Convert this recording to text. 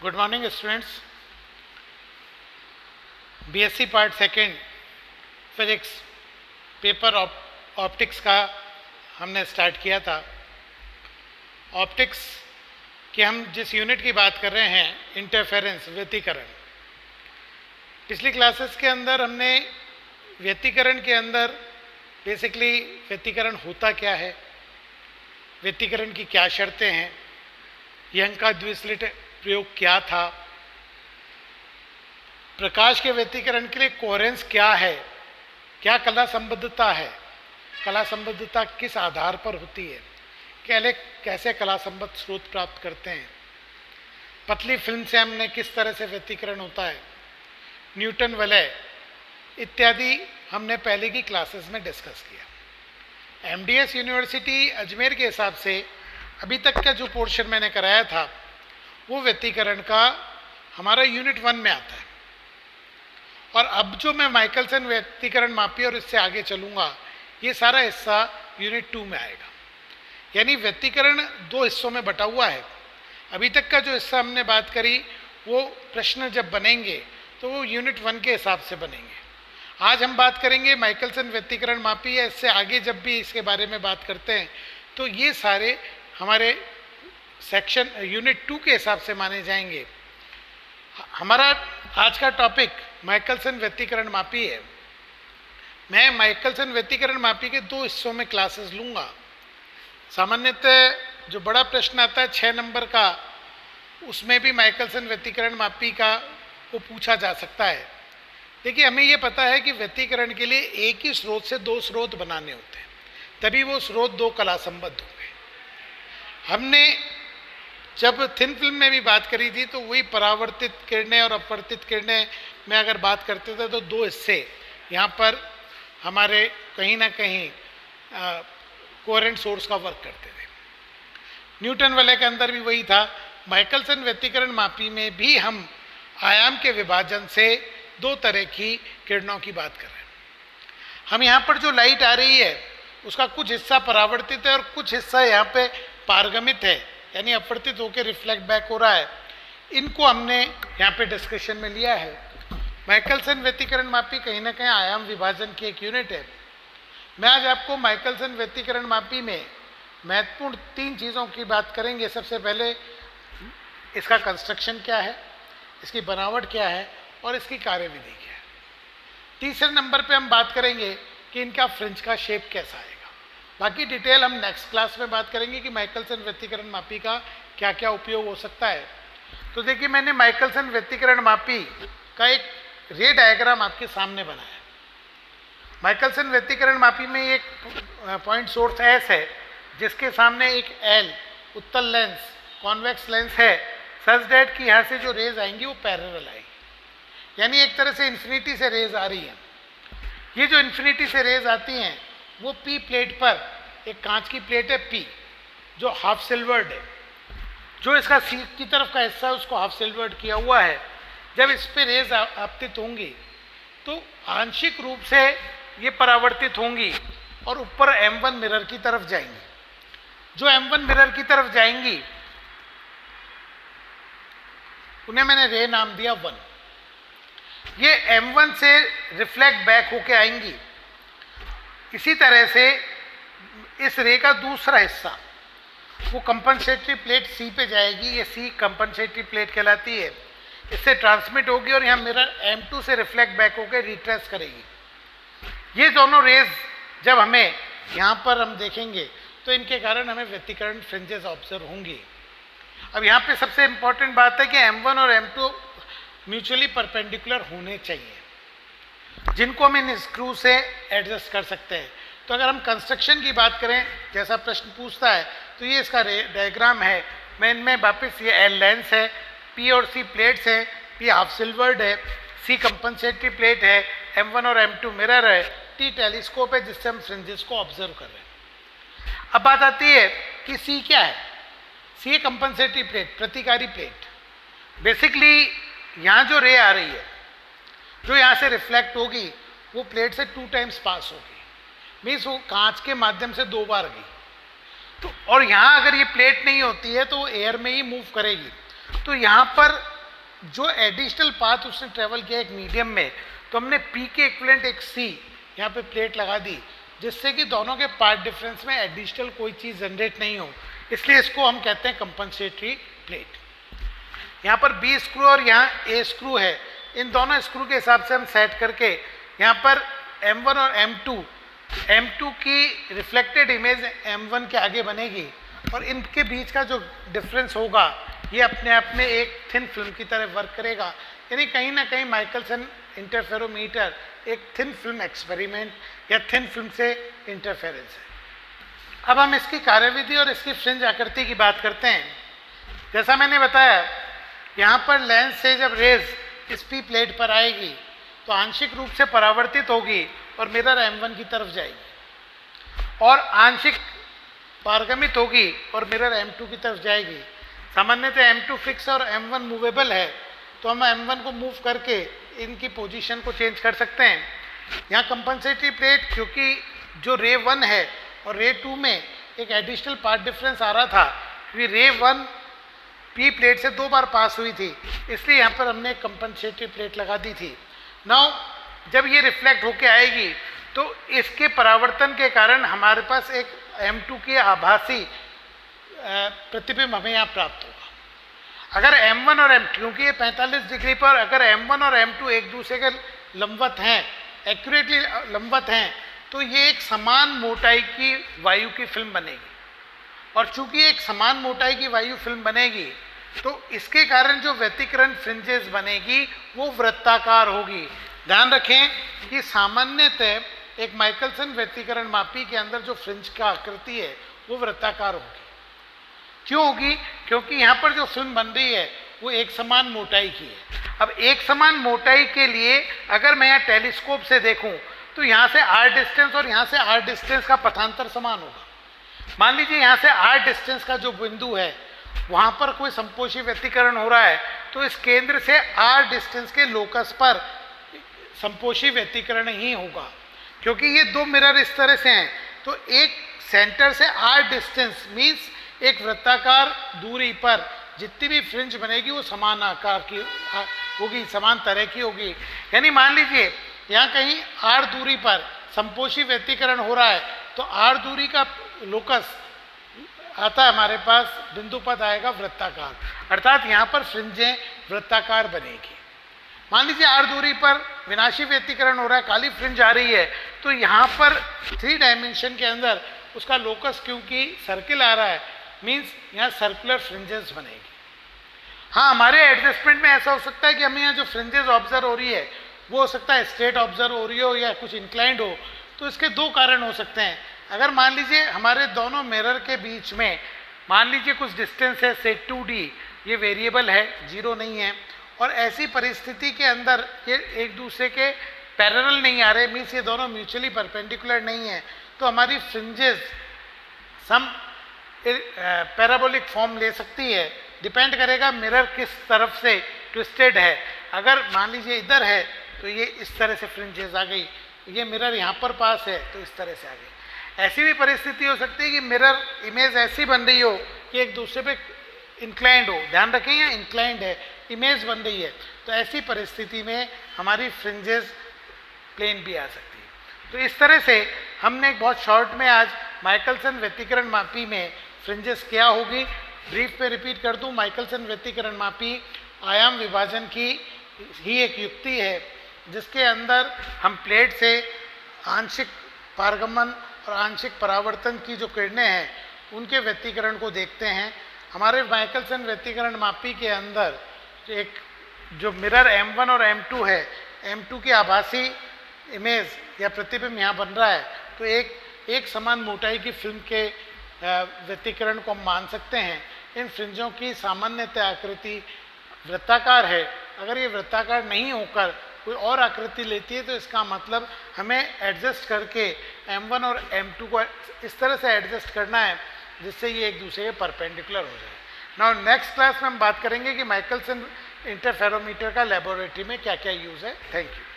Good morning students. BSc part second physics paper optics का हमने start किया था। ऑप्टिक्स की हम जिस यूनिट की बात कर रहे हैं, इंटरफेरेंस, व्यतिकरण। पिछली क्लासेस के अंदर हमने व्यतिकरण के अंदर बेसिकली व्यतिकरण होता क्या है, व्यतिकरण की क्या शर्तें हैं, यंग का द्विस्लिट प्रयोग क्या था, प्रकाश के व्यतिकरण के लिए कोहेरेंस क्या है, क्या कला संबद्धता है, कला संबद्धता किस आधार पर होती है, कैसे कला संबद्ध स्रोत प्राप्त करते हैं, पतली फिल्म से हमने किस तरह से व्यतिकरण होता है, न्यूटन वलय इत्यादि हमने पहले की क्लासेस में डिस्कस किया। एमडीएस यूनिवर्सिटी अजमेर के हिसाब से अभी तक का जो पोर्शन मैंने कराया था वो व्यतिकरण का हमारा यूनिट 1 में आता है, और अब जो मैं माइकलसन व्यतिकरण मापी और इससे आगे चलूंगा, ये सारा हिस्सा यूनिट 2 में आएगा। यानी व्यतिकरण 2 हिस्सों में बटा हुआ है। अभी तक का जो हिस्सा हमने बात करी वो प्रश्न जब बनेंगे तो वो यूनिट 1 के हिसाब से बनेंगे। आज हम बात करेंगे माइकलसन व्यतिकरण मापी, या इससे आगे जब भी इसके बारे में बात करते हैं तो ये सारे हमारे सेक्शन यूनिट 2 के हिसाब से माने जाएंगे। हमारा आज का टॉपिक माइकलसन व्यतिकरण मापी है। मैं माइकलसन व्यतिकरण मापी के 2 हिस्सों में क्लासेस लूँगा। सामान्यतः जो बड़ा प्रश्न आता है 6 नंबर का, उसमें भी माइकलसन व्यतिकरण मापी का को पूछा जा सकता है। देखिए, हमें ये पता है कि व्यतिकरण के लिए एक ही स्रोत से 2 स्रोत बनाने होते हैं, तभी वो स्रोत 2 कला संबद्ध होंगे। हमने जब थिन फिल्म में भी बात करी थी तो वही परावर्तित किरणें और अपवर्तित किरणें में अगर बात करते थे तो 2 हिस्से यहाँ पर हमारे कहीं ना कहीं कोहेरेंट सोर्स का वर्क करते थे। न्यूटन वलय के अंदर भी वही था। माइकलसन व्यतिकरण मापी में भी हम आयाम के विभाजन से 2 तरह की किरणों की बात कर रहे हैं। हम यहाँ पर जो लाइट आ रही है उसका कुछ हिस्सा परावर्तित है और कुछ हिस्सा यहाँ पे पारगमित है, यानी अपवर्तित होकर रिफ्लेक्ट बैक हो रहा है। इनको हमने यहाँ पे डिस्कशन में लिया है। माइकलसन व्यतिकरण मापी कहीं ना कहीं आयाम विभाजन की एक यूनिट है। मैं आज आपको माइकलसन व्यतिकरण मापी में महत्वपूर्ण 3 चीज़ों की बात करेंगे। सबसे पहले इसका कंस्ट्रक्शन क्या है, इसकी बनावट क्या है और इसकी कार्यविधि क्या है। तीसरे नंबर पे हम बात करेंगे कि इनका फ्रिंज का शेप कैसा आएगा। बाकी डिटेल हम नेक्स्ट क्लास में बात करेंगे कि माइकलसन व्यतिकरण मापी का क्या क्या उपयोग हो सकता है। तो देखिए, मैंने माइकलसन व्यतिकरण मापी का एक रे डायग्राम आपके सामने बनाया। माइकलसन व्यतिकरण मापी में एक पॉइंट सोर्स एस है जिसके सामने एक एल उत्तल लेंस, कॉन्वेक्स लेंस है, सच दैट कि यहाँ से जो रेज आएंगी वो पैरेलल आएगी, यानी एक तरह से इन्फिनिटी से रेज आ रही है। ये जो इन्फिनिटी से रेज आती हैं वो पी प्लेट पर, एक कांच की प्लेट है पी जो हाफ सिल्वर्ड है, जो इसका सी की तरफ का हिस्सा है उसको हाफ सिल्वर्ड किया हुआ है। जब इस पे रेज आपतित होंगी तो आंशिक रूप से ये परावर्तित होंगी और ऊपर M1 मिरर की तरफ जाएंगी। जो M1 मिरर की तरफ जाएंगी उन्हें मैंने रे नाम दिया 1। ये M1 से रिफ्लेक्ट बैक होके आएंगी। इसी तरह से इस रे का दूसरा हिस्सा वो कंपनसेटरी प्लेट C पे जाएगी। ये C कंपनसेटरी प्लेट कहलाती है। इससे ट्रांसमिट होगी और यहाँ मिरर M2 से रिफ्लेक्ट बैक होकर रिट्रेस करेगी। ये दोनों रेज जब हमें यहाँ पर हम देखेंगे तो इनके कारण हमें व्यतिकरण फ्रिंजेस ऑब्जर्व होंगी। अब यहाँ पे सबसे इंपॉर्टेंट बात है कि M1 और M2 म्यूचुअली परपेंडिकुलर होने चाहिए, जिनको हम इन स्क्रू से एडजस्ट कर सकते हैं। तो अगर हम कंस्ट्रक्शन की बात करें, जैसा प्रश्न पूछता है, तो ये इसका डायग्राम है। मैं इनमें वापस, ये एल लेंस है, पी और सी प्लेट्स हैं, पी हाफ सिल्वर्ड है, सी कंपनसेटरी प्लेट है, M1 और M2 मिरर है, टी टेलीस्कोप है जिससे हम फ्रिंजेस को ऑब्जर्व कर रहे हैं। अब बात आती है कि सी क्या है। सी कंपनसेटरी प्लेट, प्रतिकारी प्लेट। बेसिकली यहाँ जो रे आ रही है, जो यहाँ से रिफ्लेक्ट होगी, वो प्लेट से 2 टाइम्स पास होगी, मीन्स वो कांच के माध्यम से 2 बार गई। तो और यहाँ अगर ये प्लेट नहीं होती है तो वो एयर में ही मूव करेगी। तो यहाँ पर जो एडिशनल पाथ उसने ट्रेवल किया एक मीडियम में, तो हमने पी के इक्विवेलेंट एक सी यहाँ पे प्लेट लगा दी, जिससे कि दोनों के पार्ट डिफरेंस में एडिशनल कोई चीज़ जनरेट नहीं हो, इसलिए इसको हम कहते हैं कंपनसेटरी प्लेट। यहाँ पर बी स्क्रू और यहाँ ए स्क्रू है, इन दोनों स्क्रू के हिसाब से हम सेट करके यहाँ पर M1 और M2 की रिफ्लेक्टेड इमेज M1 के आगे बनेगी, और इनके बीच का जो डिफरेंस होगा ये अपने आप में एक थिन फिल्म की तरह वर्क करेगा। यानी कहीं ना कहीं माइकलसन इंटरफेरोमीटर एक थिन फिल्म एक्सपेरिमेंट या थिन फिल्म से इंटरफेरेंस है। अब हम इसकी कार्यविधि और इसकी फ्रिंज आकृति की बात करते हैं। जैसा मैंने बताया, यहाँ पर लेंस से जब रेज इस पी प्लेट पर आएगी तो आंशिक रूप से परावर्तित होगी और मिरर M1 की तरफ जाएगी, और आंशिक पारगमित होगी और मिरर M2 की तरफ जाएगी। सामान्यतः M2 फिक्स और M1 मूवेबल है, तो हम M1 को मूव करके इनकी पोजीशन को चेंज कर सकते हैं। यहाँ कंपनसेटरी प्लेट, क्योंकि जो रे 1 है और रे 2 में एक एडिशनल पार्ट डिफरेंस आ रहा था, क्योंकि रे 1 पी प्लेट से 2 बार पास हुई थी, इसलिए यहाँ पर हमने एक कंपनसेटरी प्लेट लगा दी थी। नाउ जब ये रिफ्लेक्ट होके आएगी तो इसके परावर्तन के कारण हमारे पास एक M2 की आभासी प्रतिबिंब हमें यहाँ प्राप्त होगा। अगर M1 और M2, क्योंकि ये 45 डिग्री पर अगर M1 और M2 एक दूसरे के लंबवत हैं, एक्यूरेटली लंबवत हैं, तो ये एक समान मोटाई की वायु की फिल्म बनेगी, और चूंकि एक समान मोटाई की वायु फिल्म बनेगी तो इसके कारण जो व्यतिकरण फ्रिंजेस बनेगी वो वृत्ताकार होगी। ध्यान रखें कि सामान्यतः एक माइकलसन व्यतिकरण मापी के अंदर जो फ्रिंज का आकृति है वो वृत्ताकार होगी। क्यों होगी? क्योंकि यहाँ पर जो फिल्म बन रही है वो एक समान मोटाई की है। अब एक समान मोटाई के लिए अगर मैं यहाँ टेलीस्कोप से देखूं तो यहाँ से आर डिस्टेंस और यहाँ से आर डिस्टेंस का पथांतर समान होगा। मान लीजिए यहाँ से आर डिस्टेंस का जो बिंदु है वहाँ पर कोई संपोषी व्यतिकरण हो रहा है, तो इस केंद्र से आर डिस्टेंस के लोकस पर संपोषी व्यतिकरण ही होगा। क्योंकि ये दो मिरर इस तरह से हैं, तो एक सेंटर से आर डिस्टेंस मीन्स एक वृत्ताकार दूरी पर जितनी भी फ्रिंज बनेगी वो समान आकार की होगी, समान तरह की होगी। यानी मान लीजिए यहाँ कहीं आर दूरी पर संपोषी व्यतिकरण हो रहा है, तो आर दूरी का लोकस आता है हमारे पास, बिंदु पद आएगा वृत्ताकार, अर्थात यहाँ पर फ्रिंजें वृत्ताकार बनेगी। मान लीजिए आर दूरी पर विनाशी व्यतिकरण हो रहा है, काली फ्रिंज आ रही है, तो यहाँ पर 3 डायमेंशन के अंदर उसका लोकस क्योंकि सर्किल आ रहा है, मीन्स यहाँ सर्कुलर फ्रिंजेस बनेगी। हाँ, हमारे एडजस्टमेंट में ऐसा हो सकता है कि हमें यहाँ जो फ्रिंजेस ऑब्जर्व हो रही है वो हो सकता है स्ट्रेट ऑब्जर्व हो रही हो या कुछ इंक्लाइंड हो। तो इसके 2 कारण हो सकते हैं। अगर मान लीजिए हमारे दोनों मिरर के बीच में मान लीजिए कुछ डिस्टेंस है, से 2D, ये वेरिएबल है, 0 नहीं है, और ऐसी परिस्थिति के अंदर ये एक दूसरे के पैरेलल नहीं आ रहे, मीन्स ये दोनों म्यूचुअली परपेंडिकुलर नहीं है, तो हमारी फ्रिंजेस सम पैराबोलिक फॉर्म ले सकती है। डिपेंड करेगा मिरर किस तरफ से ट्विस्टेड है। अगर मान लीजिए इधर है तो ये इस तरह से फ्रिंजेस आ गई, ये मिरर यहाँ पर पास है तो इस तरह से आ गई। ऐसी भी परिस्थिति हो सकती है कि मिरर इमेज ऐसी बन रही हो कि एक दूसरे पे इंक्लाइंड हो, ध्यान रखें यहाँ इंक्लाइंड है, इमेज बन रही है, तो ऐसी परिस्थिति में हमारी फ्रिंजेस प्लेन भी आ सकती है। तो इस तरह से हमने एक बहुत शॉर्ट में आज माइकलसन व्यतिकरण मापी में फ्रिंजेस क्या होगी ब्रीफ पे रिपीट कर दूं। माइकलसन व्यतिकरण मापी आयाम विभाजन की ही एक युक्ति है जिसके अंदर हम प्लेट से आंशिक पारगमन और आंशिक परावर्तन की जो किरणें हैं उनके व्यतिकरण को देखते हैं। हमारे माइकलसन व्यतिकरण मापी के अंदर एक जो मिरर M1 और M2 है, M2 की आभासी इमेज या प्रतिबिंब यहाँ बन रहा है, तो एक समान मोटाई की फिल्म के व्यतिकरण को हम मान सकते हैं। इन फ्रिंजों की सामान्यतः आकृति वृत्ताकार है। अगर ये वृत्ताकार नहीं होकर कोई और आकृति लेती है तो इसका मतलब हमें एडजस्ट करके M1 और M2 को इस तरह से एडजस्ट करना है जिससे ये एक दूसरे के परपेंडिकुलर हो जाए। नाउ नेक्स्ट क्लास में हम बात करेंगे कि माइकलसन इंटरफेरोमीटर का लेबोरेटरी में क्या क्या यूज़ है। Thank you.